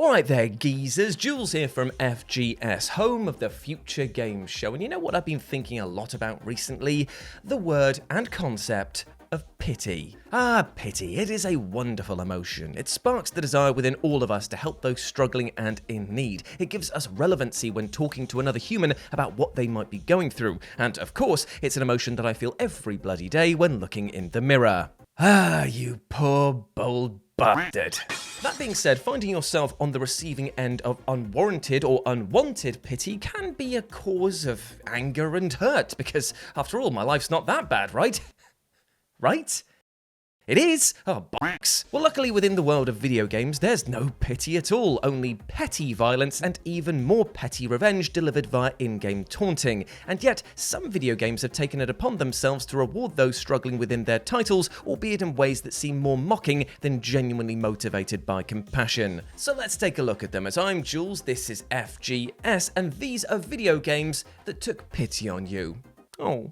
Alright there, geezers, Jules here from FGS, home of the Future Games Show, and you know what I've been thinking a lot about recently? The word and concept of pity. Pity. It is a wonderful emotion. It sparks the desire within all of us to help those struggling and in need. It gives us relevancy when talking to another human about what they might be going through, and of course, it's an emotion that I feel every bloody day when looking in the mirror. You poor bold bastard. That being said, finding yourself on the receiving end of unwarranted or unwanted pity can be a cause of anger and hurt, because after all, my life's not that bad, right? Right? It is? Oh, bollocks. Well, luckily within the world of video games, there's no pity at all, only petty violence and even more petty revenge delivered via in-game taunting. And yet, some video games have taken it upon themselves to reward those struggling within their titles, albeit in ways that seem more mocking than genuinely motivated by compassion. So let's take a look at them. As I'm Jules, this is FGS, and these are video games that took pity on you. Oh.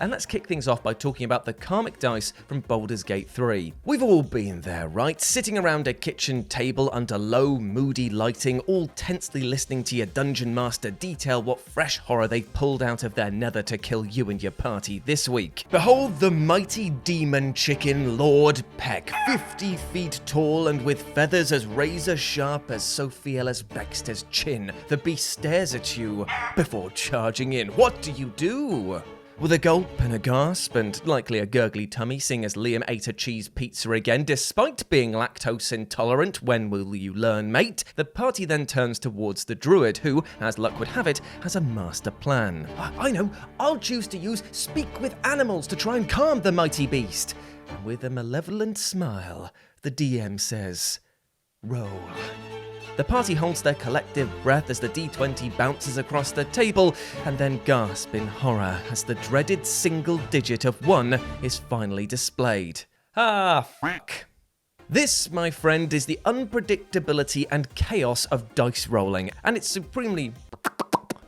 And let's kick things off by talking about the Karmic dice from Baldur's Gate 3. We've all been there, right? Sitting around a kitchen table under low, moody lighting, all tensely listening to your dungeon master detail what fresh horror they've pulled out of their nether to kill you and your party this week. Behold the mighty demon chicken Lord Peck, 50 feet tall and with feathers as razor sharp as Sophia's Baxter's chin. The beast stares at you before charging in. What do? With a gulp and a gasp, and likely a gurgly tummy, seeing as Liam ate a cheese pizza again, despite being lactose intolerant, when will you learn, mate? The party then turns towards the druid, who, as luck would have it, has a master plan. I know, I'll choose to use speak with animals to try and calm the mighty beast. And with a malevolent smile, the DM says, roll. The party holds their collective breath as the D20 bounces across the table, and then gasp in horror as the dreaded single digit of 1 is finally displayed. Fuck. This, my friend, is the unpredictability and chaos of dice rolling, and it's supremely...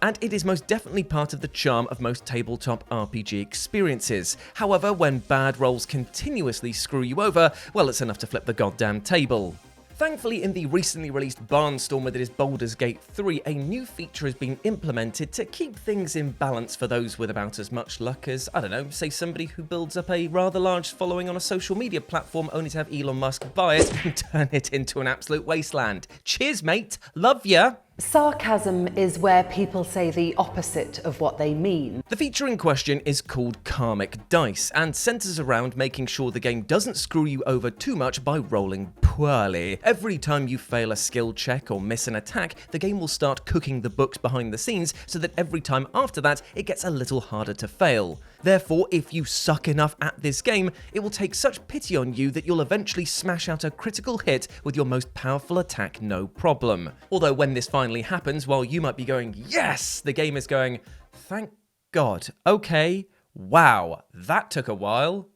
And it is most definitely part of the charm of most tabletop RPG experiences. However, when bad rolls continuously screw you over, well, it's enough to flip the goddamn table. Thankfully, in the recently released Barnstormer that is Baldur's Gate 3, a new feature has been implemented to keep things in balance for those with about as much luck as, I don't know, say somebody who builds up a rather large following on a social media platform only to have Elon Musk buy it and turn it into an absolute wasteland. Cheers, mate. Love ya. Sarcasm is where people say the opposite of what they mean. The feature in question is called Karmic Dice and centers around making sure the game doesn't screw you over too much by rolling poorly. Every time you fail a skill check or miss an attack, the game will start cooking the books behind the scenes so that every time after that, it gets a little harder to fail. Therefore, if you suck enough at this game, it will take such pity on you that you'll eventually smash out a critical hit with your most powerful attack no problem. Although when this finally happens, while you might be going, yes, the game is going, thank God, okay, wow, that took a while.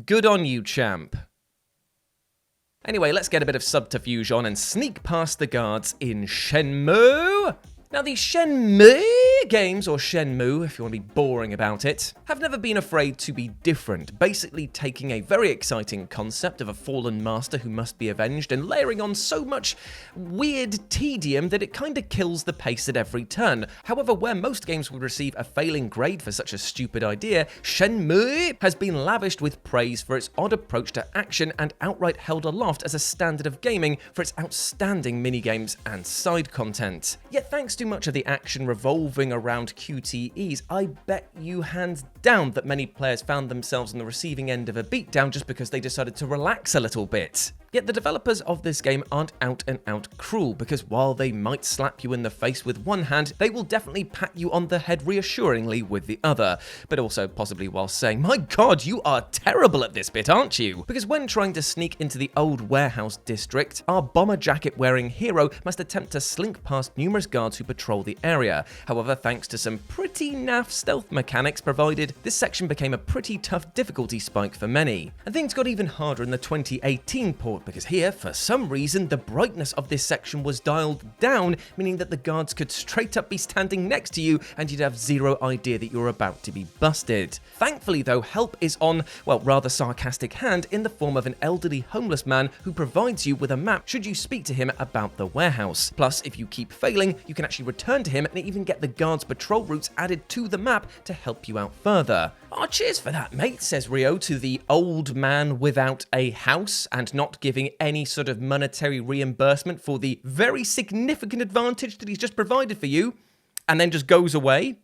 Good on you, champ. Anyway, let's get a bit of subterfuge on and sneak past the guards in Shenmue. Now, the Shenmue games, or Shenmue if you want to be boring about it, have never been afraid to be different, basically taking a very exciting concept of a fallen master who must be avenged and layering on so much weird tedium that it kinda kills the pace at every turn. However, where most games would receive a failing grade for such a stupid idea, Shenmue has been lavished with praise for its odd approach to action and outright held aloft as a standard of gaming for its outstanding minigames and side content. Yet thanks to much of the action revolving around QTEs, I bet you hands down that many players found themselves on the receiving end of a beatdown just because they decided to relax a little bit. Yet the developers of this game aren't out and out cruel, because while they might slap you in the face with one hand, they will definitely pat you on the head reassuringly with the other, but also possibly while saying, my God, you are terrible at this bit, aren't you? Because when trying to sneak into the old warehouse district, our bomber jacket wearing hero must attempt to slink past numerous guards who patrol the area. However, thanks to some pretty naff stealth mechanics provided, this section became a pretty tough difficulty spike for many. And things got even harder in the 2018 portion more, because here, for some reason, the brightness of this section was dialed down, meaning that the guards could straight up be standing next to you and you'd have zero idea that you're about to be busted. Thankfully though, help is on, well, rather sarcastic hand in the form of an elderly homeless man who provides you with a map should you speak to him about the warehouse. Plus, if you keep failing, you can actually return to him and even get the guards' patrol routes added to the map to help you out further. Oh, cheers for that, mate, says Rio to the old man without a house and not giving any sort of monetary reimbursement for the very significant advantage that he's just provided for you, and then just goes away.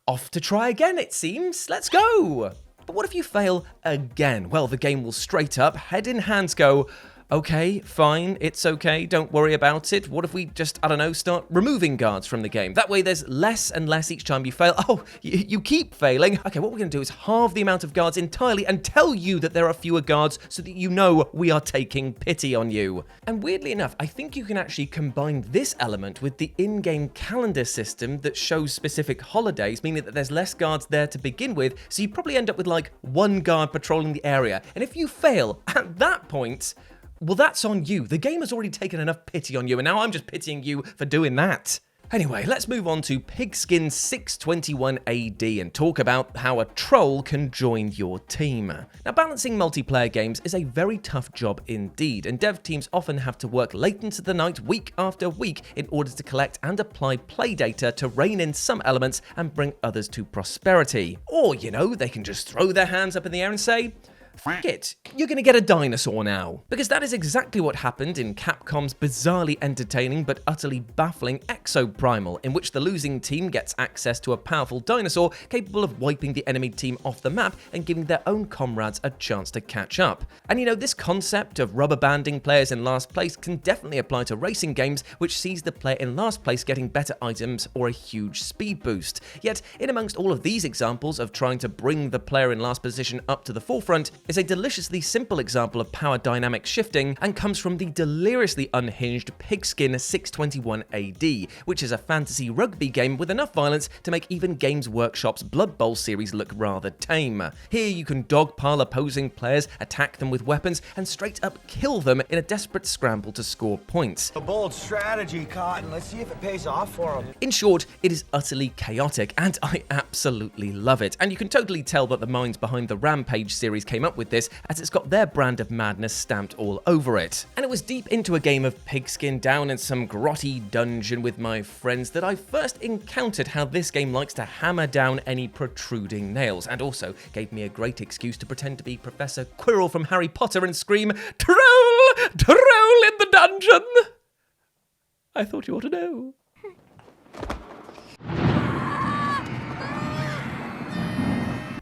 Off to try again, it seems. Let's go. But what if you fail again? Well, the game will straight up, head in hands go, okay, fine, it's okay, don't worry about it. What if we just, I don't know, start removing guards from the game? That way there's less and less each time you fail. Oh, you keep failing. Okay, what we're going to do is halve the amount of guards entirely and tell you that there are fewer guards so that you know we are taking pity on you. And weirdly enough, I think you can actually combine this element with the in-game calendar system that shows specific holidays, meaning that there's less guards there to begin with, so you probably end up with like one guard patrolling the area. And if you fail at that point, well, that's on you. The game has already taken enough pity on you, and now I'm just pitying you for doing that. Anyway, let's move on to Pigskin 621 AD and talk about how a troll can join your team. Now, balancing multiplayer games is a very tough job indeed, and dev teams often have to work late into the night, week after week, in order to collect and apply play data to rein in some elements and bring others to prosperity. Or, you know, they can just throw their hands up in the air and say, "F it, you're gonna get a dinosaur now." Because that is exactly what happened in Capcom's bizarrely entertaining but utterly baffling Exoprimal, in which the losing team gets access to a powerful dinosaur capable of wiping the enemy team off the map and giving their own comrades a chance to catch up. And you know, this concept of rubber banding players in last place can definitely apply to racing games, which sees the player in last place getting better items or a huge speed boost. Yet, in amongst all of these examples of trying to bring the player in last position up to the forefront, is a deliciously simple example of power dynamic shifting and comes from the deliriously unhinged Pigskin 621 AD, which is a fantasy rugby game with enough violence to make even Games Workshop's Blood Bowl series look rather tame. Here you can dogpile opposing players, attack them with weapons, and straight up kill them in a desperate scramble to score points. A bold strategy, Cotton. Let's see if it pays off for him. In short, it is utterly chaotic, and I absolutely love it. And you can totally tell that the minds behind the Rampage series came up with this, as it's got their brand of madness stamped all over it. And it was deep into a game of Pigskin down in some grotty dungeon with my friends that I first encountered how this game likes to hammer down any protruding nails, and also gave me a great excuse to pretend to be Professor Quirrell from Harry Potter and scream, "Troll! Troll in the dungeon!" I thought you ought to know.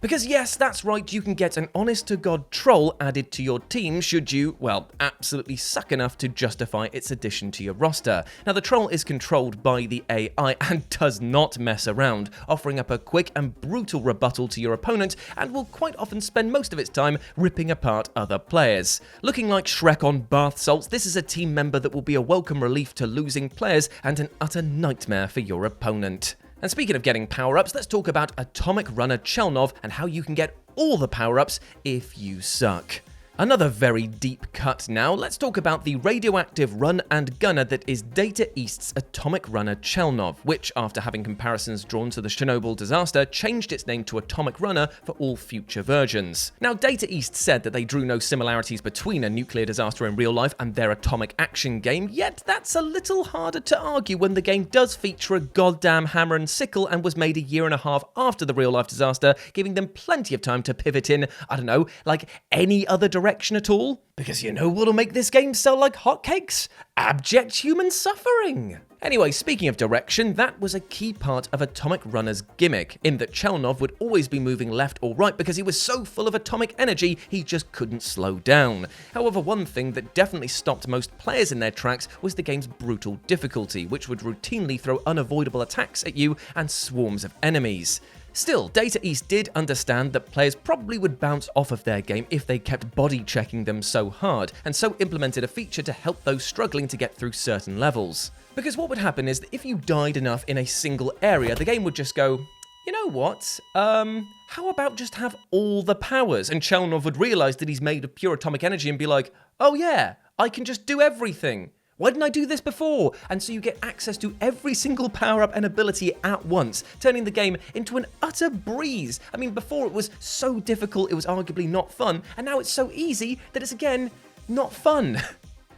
Because yes, that's right, you can get an honest-to-God troll added to your team should you, well, absolutely suck enough to justify its addition to your roster. Now, the troll is controlled by the AI and does not mess around, offering up a quick and brutal rebuttal to your opponent, and will quite often spend most of its time ripping apart other players. Looking like Shrek on bath salts, this is a team member that will be a welcome relief to losing players and an utter nightmare for your opponent. And speaking of getting power-ups, let's talk about Atomic Runner Chelnov and how you can get all the power-ups if you suck. Another very deep cut now, let's talk about the radioactive run and gunner that is Data East's Atomic Runner Chelnov, which, after having comparisons drawn to the Chernobyl disaster, changed its name to Atomic Runner for all future versions. Now, Data East said that they drew no similarities between a nuclear disaster in real life and their atomic action game, yet that's a little harder to argue when the game does feature a goddamn hammer and sickle and was made a year and a half after the real-life disaster, giving them plenty of time to pivot in, I don't know, like any other direction at all? Because you know what'll make this game sell like hotcakes? Abject human suffering! Anyway, speaking of direction, that was a key part of Atomic Runner's gimmick, in that Chelnov would always be moving left or right because he was so full of atomic energy he just couldn't slow down. However, one thing that definitely stopped most players in their tracks was the game's brutal difficulty, which would routinely throw unavoidable attacks at you and swarms of enemies. Still, Data East did understand that players probably would bounce off of their game if they kept body checking them so hard, and so implemented a feature to help those struggling to get through certain levels. Because what would happen is that if you died enough in a single area, the game would just go, you know what, how about just have all the powers? And Chelnov would realise that he's made of pure atomic energy and be like, oh yeah, I can just do everything. Why didn't I do this before? And so you get access to every single power-up and ability at once, turning the game into an utter breeze. I mean, before it was so difficult it was arguably not fun, and now it's so easy that it's again not fun.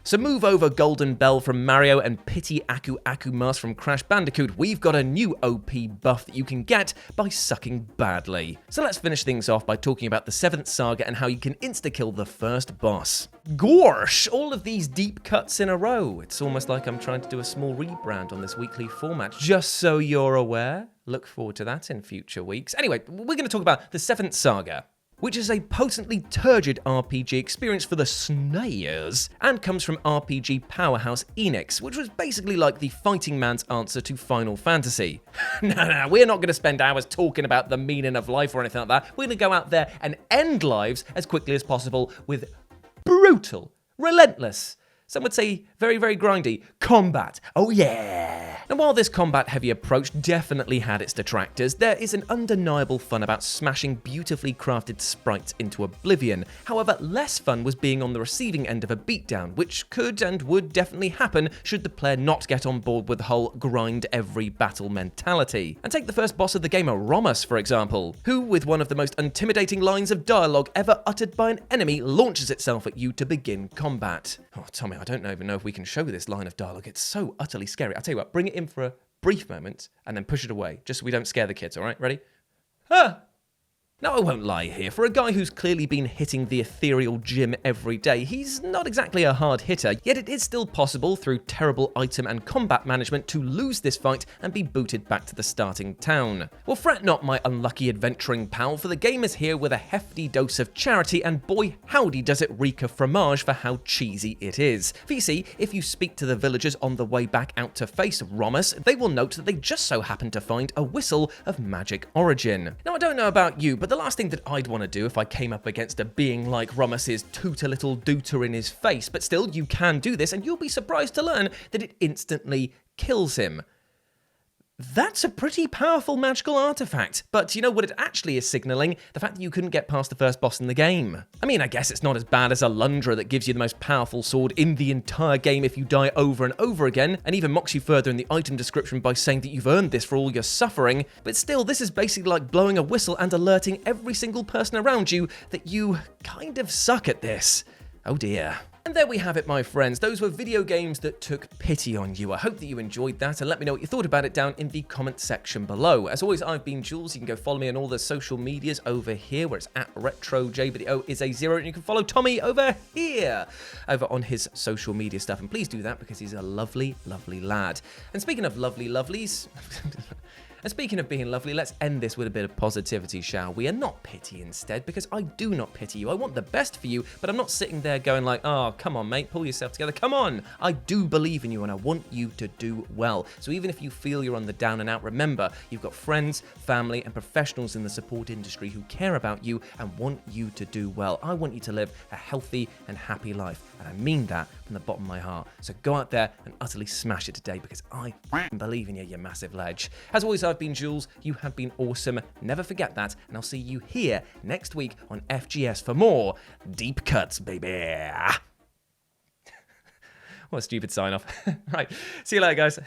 So move over Golden Bell from Mario and Pity Aku Aku Mask from Crash Bandicoot. We've got a new OP buff that you can get by sucking badly. So let's finish things off by talking about the 7th Saga and how you can insta-kill the first boss. Gorsh! All of these deep cuts in a row. It's almost like I'm trying to do a small rebrand on this weekly format. Just so you're aware. Look forward to that in future weeks. Anyway, we're going to talk about the 7th Saga, which is a potently turgid RPG experience for the SNES, and comes from RPG powerhouse Enix, which was basically like the fighting man's answer to Final Fantasy. No, we're not going to spend hours talking about the meaning of life or anything like that. We're going to go out there and end lives as quickly as possible with brutal, relentless, some would say very, very grindy combat. Oh yeah! And while this combat-heavy approach definitely had its detractors, there is an undeniable fun about smashing beautifully crafted sprites into oblivion. However, less fun was being on the receiving end of a beatdown, which could and would definitely happen should the player not get on board with the whole grind every battle mentality. And take the first boss of the game, Romus, for example, who, with one of the most intimidating lines of dialogue ever uttered by an enemy, launches itself at you to begin combat. Oh, Tommy, I don't even know if we can show this line of dialogue. It's so utterly scary. I'll tell you what, bring it in for a brief moment and then push it away, just so we don't scare the kids, all right? Ready? Ah! Now, I won't lie here. For a guy who's clearly been hitting the ethereal gym every day, he's not exactly a hard hitter, yet it is still possible, through terrible item and combat management, to lose this fight and be booted back to the starting town. Well, fret not, my unlucky adventuring pal, for the game is here with a hefty dose of charity, and boy howdy does it reek of fromage for how cheesy it is. For you see, if you speak to the villagers on the way back out to face Romus, they will note that they just so happen to find a whistle of magic origin. Now, I don't know about you, but the last thing that I'd want to do if I came up against a being like Romus is toot a little dooter in his face, but still, you can do this, and you'll be surprised to learn that it instantly kills him. That's a pretty powerful magical artifact, but you know what it actually is signalling? The fact that you couldn't get past the first boss in the game. I mean, I guess it's not as bad as a Lundra that gives you the most powerful sword in the entire game if you die over and over again, and even mocks you further in the item description by saying that you've earned this for all your suffering, but still, this is basically like blowing a whistle and alerting every single person around you that you kind of suck at this. Oh dear. And there we have it, my friends. Those were video games that took pity on you. I hope that you enjoyed that, and let me know what you thought about it down in the comment section below. As always, I've been Jules. You can go follow me on all the social medias over here, where it's at RetroJ, but the O is a 0, and you can follow Tommy over here, over on his social media stuff. And please do that, because he's a lovely, lovely lad. And speaking of lovely lovelies... And speaking of being lovely, let's end this with a bit of positivity, shall we? And not pity instead, because I do not pity you. I want the best for you, but I'm not sitting there going like, oh, come on, mate, pull yourself together. Come on. I do believe in you, and I want you to do well. So even if you feel you're on the down and out, remember, you've got friends, family, and professionals in the support industry who care about you and want you to do well. I want you to live a healthy and happy life, and I mean that from the bottom of my heart. So go out there and utterly smash it today, because I believe in you, you massive ledge. As always, I've been Jules. You have been awesome. Never forget that, and I'll see you here next week on FGS for more deep cuts, baby. What a stupid sign off. Right, see you later, guys.